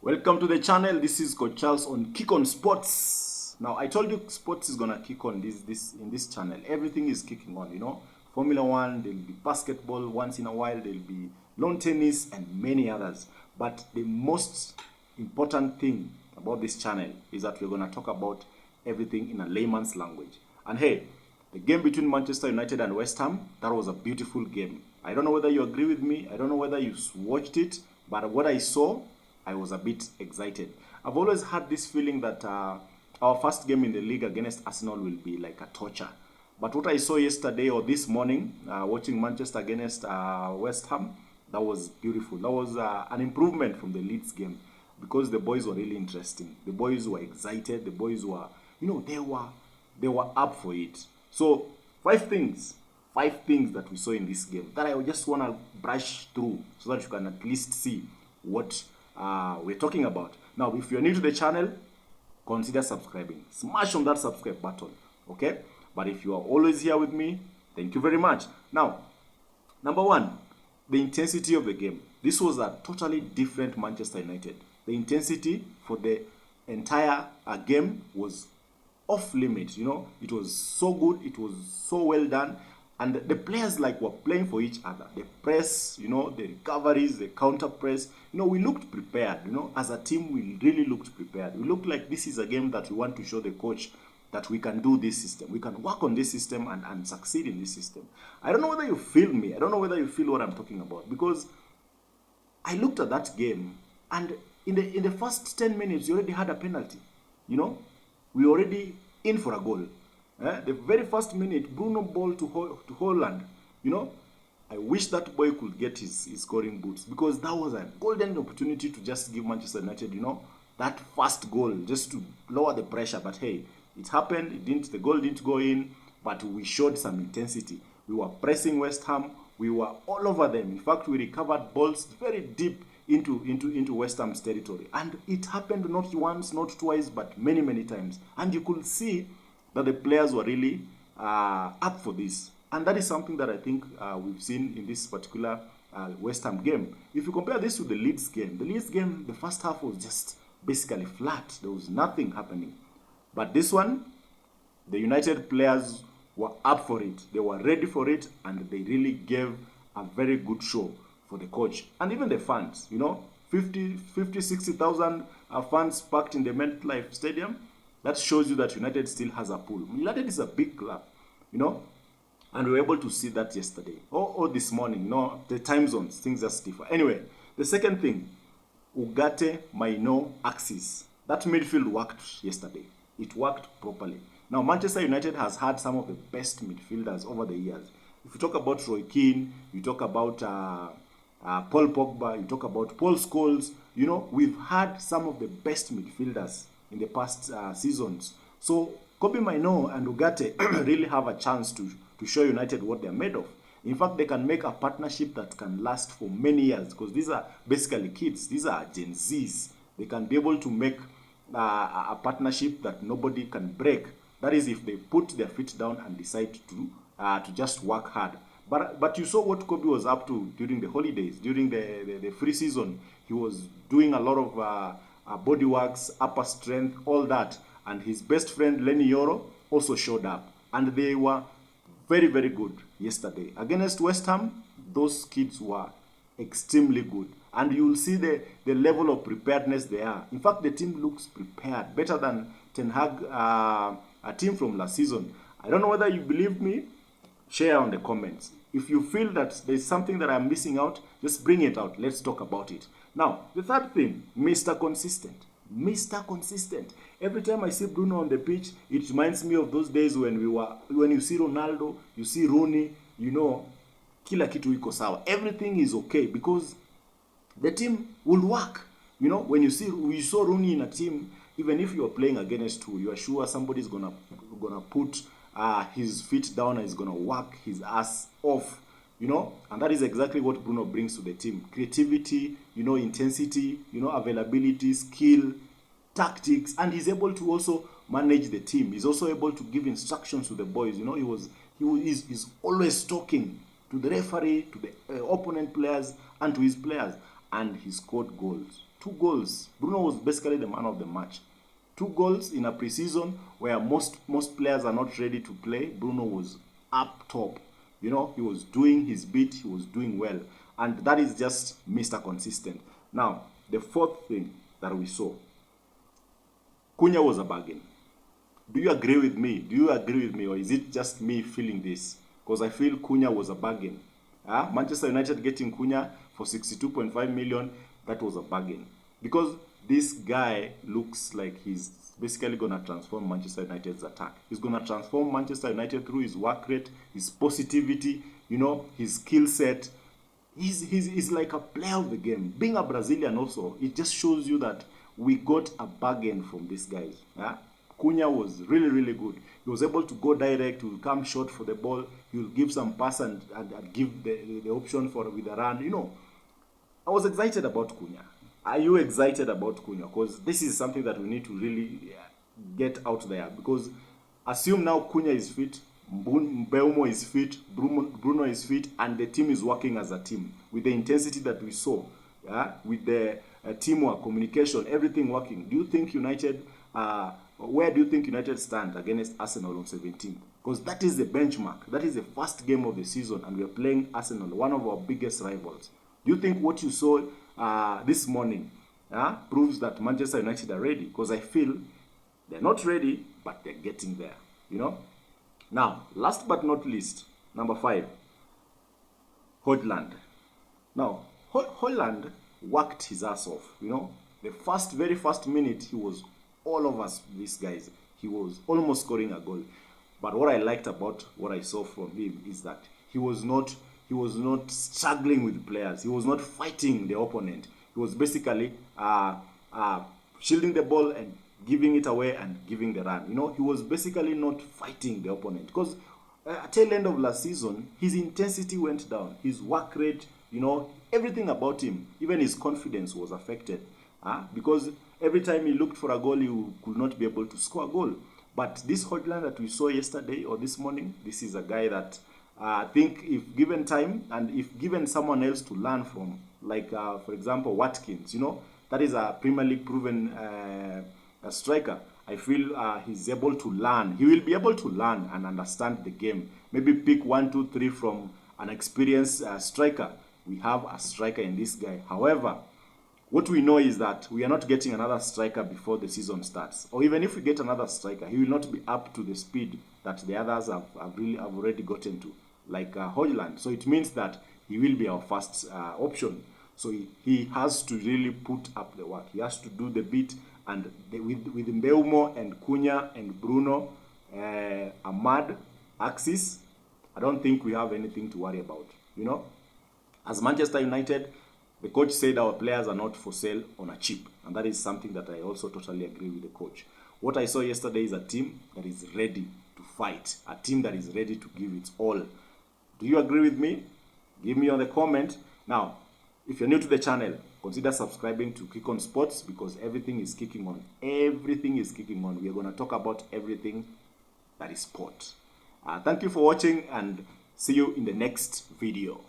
Welcome to the channel. This is Coach Charles on Kick on Sports. Now, I told you sports is gonna kick on in this channel. Everything is kicking on, Formula One, there'll be basketball once in a while, there'll be lawn tennis and many others. But the most important thing about this channel is that we're gonna talk about everything in a layman's language. And hey, the game between Manchester United and West Ham, that was a beautiful game. I don't know whether you agree with me. I don't know whether you watched it, but what I saw, I was a bit excited. I've always had this feeling that our first game in the league against Arsenal will be like a torture. But what I saw yesterday or this morning, watching Manchester against West Ham, that was beautiful. That was an improvement from the Leeds game because the boys were really interesting. The boys were excited. The boys were, they were up for it. So five things that we saw in this game that I just want to brush through so that you can at least see what we're talking about. Now, if you're new to the channel, consider subscribing. Smash on that subscribe button, okay? But if you are always here with me, thank you very much. Now, number one, the intensity of the game. This was a totally different Manchester United. The intensity for the entire game was off limit. It was so good. It was so well done. And the players were playing for each other. The press, the recoveries, the counter press. We looked prepared. As a team, we really looked prepared. We looked like this is a game that we want to show the coach that we can do this system. We can work on this system and succeed in this system. I don't know whether you feel me. I don't know whether you feel what I'm talking about. Because I looked at that game, and in the first 10 minutes, you already had a penalty. We already in for a goal. The very first minute, Bruno ball to Hojlund. I wish that boy could get his scoring boots because that was a golden opportunity to just give Manchester United, that first goal just to lower the pressure. But hey, it happened. The goal didn't go in, but we showed some intensity. We were pressing West Ham. We were all over them. In fact, we recovered balls very deep into West Ham's territory. And it happened not once, not twice, but many, many times. And you could see that the players were really up for this. And that is something that I think we've seen in this particular West Ham game. If you compare this to the Leeds game, the first half was just basically flat. There was nothing happening. But this one, the United players were up for it. They were ready for it, and they really gave a very good show for the coach. And even the fans, 60,000 fans packed in the MetLife Stadium. That shows you that United still has a pull. United is a big club, and we were able to see that yesterday. Or this morning, the time zones, things just differ. Anyway, the second thing, Ugarte axis. That midfield worked yesterday. It worked properly. Now, Manchester United has had some of the best midfielders over the years. If you talk about Roy Keane, you talk about Paul Pogba, you talk about Paul Scholes, we've had some of the best midfielders in the past seasons. So Kobbi and Ugarte really have a chance to show United what they're made of. In fact, they can make a partnership that can last for many years because these are basically kids. These are Gen Zs. They can be able to make a partnership that nobody can break. That is if they put their feet down and decide to just work hard. But you saw what Kobbi was up to during the holidays, during the free season. He was doing a lot of body works, upper strength, all that. And his best friend, Lenny Yoro, also showed up. And they were very, very good yesterday. Against West Ham, those kids were extremely good. And you'll see the level of preparedness they are. In fact, the team looks prepared, better than Ten Hag, a team from last season. I don't know whether you believe me. Share on the comments. If you feel that there's something that I'm missing out, just bring it out. Let's talk about it. Now, the third thing, Mr. Consistent. Mr. Consistent. Every time I see Bruno on the pitch, it reminds me of those days when you see Ronaldo, you see Rooney, kila kitu iko sawa. Everything is okay because the team will work. When you saw Rooney in a team, even if you are playing against two, you are sure somebody's gonna put his feet down and is gonna work his ass off. And that is exactly what Bruno brings to the team. Creativity, intensity, availability, skill, tactics, and he's able to also manage the team. He's also able to give instructions to the boys. He's always talking to the referee, to the opponent players, and to his players. And he scored goals. 2 goals. Bruno was basically the man of the match. 2 goals in a pre-season where most players are not ready to play. Bruno was up top. You know, he was doing his bit, he was doing well. And that is just Mr. Consistent. Now, the fourth thing that we saw, Cunha was a bargain. Do you agree with me? Do you agree with me, or is it just me feeling this? Because I feel Cunha was a bargain. Manchester United getting Cunha for 62.5 million, that was a bargain. Because this guy looks like he's basically going to transform Manchester United's attack. He's going to transform Manchester United through his work rate, his positivity, you know, his skill set. He's like a player of the game. Being a Brazilian also, it just shows you that we got a bargain from these guys. Cunha was really, really good. He was able to go direct, he will come short for the ball, he will give some pass and give the option for with a run. You know, I was excited about Cunha. Are you excited about Cunha? Because this is something that we need to really get out there. Because assume now Cunha is fit, Mbeumo is fit, Bruno is fit, and the team is working as a team with the intensity that we saw, with the teamwork, communication, everything working. Do you think United, where do you think United stand against Arsenal on 17th? Because that is the benchmark. That is the first game of the season, and we are playing Arsenal, one of our biggest rivals. Do you think what you saw this morning proves that Manchester United are ready? Because I feel they're not ready, but they're getting there, you know. Now, last but not least, number 5, Hojlund. Now, Hojlund worked his ass off, you know. The very first minute, he was all over these guys. He was almost scoring a goal. But what I liked about what I saw from him is that he was not struggling with players. He was not fighting the opponent. He was basically shielding the ball and giving it away and giving the run. You know, he was basically not fighting the opponent. Because at the tail end of last season, his intensity went down. His work rate, you know, everything about him, even his confidence was affected. Because every time he looked for a goal, he could not be able to score a goal. But this Hojlund that we saw yesterday or this morning, this is a guy that I think if given time and if given someone else to learn from, like for example Watkins, you know, that is a Premier League proven striker. I feel he's able to learn. He will be able to learn and understand the game. Maybe pick 1, 2, 3 from an experienced striker. We have a striker in this guy. However, what we know is that we are not getting another striker before the season starts. Or even if we get another striker, he will not be up to the speed that the others have already gotten to, like Hojlund. So it means that he will be our first option. So he has to really put up the work. He has to do the bit. And with Mbeumo and Cunha and Bruno, Ahmad, Axis, I don't think we have anything to worry about. You know, as Manchester United, the coach said our players are not for sale on a cheap. And that is something that I also totally agree with the coach. What I saw yesterday is a team that is ready to fight. A team that is ready to give its all. Do you agree with me? Give me on the comment. Now, if you're new to the channel, consider subscribing to Kick On Sports because everything is kicking on. Everything is kicking on. We are going to talk about everything that is sport. Thank you for watching and see you in the next video.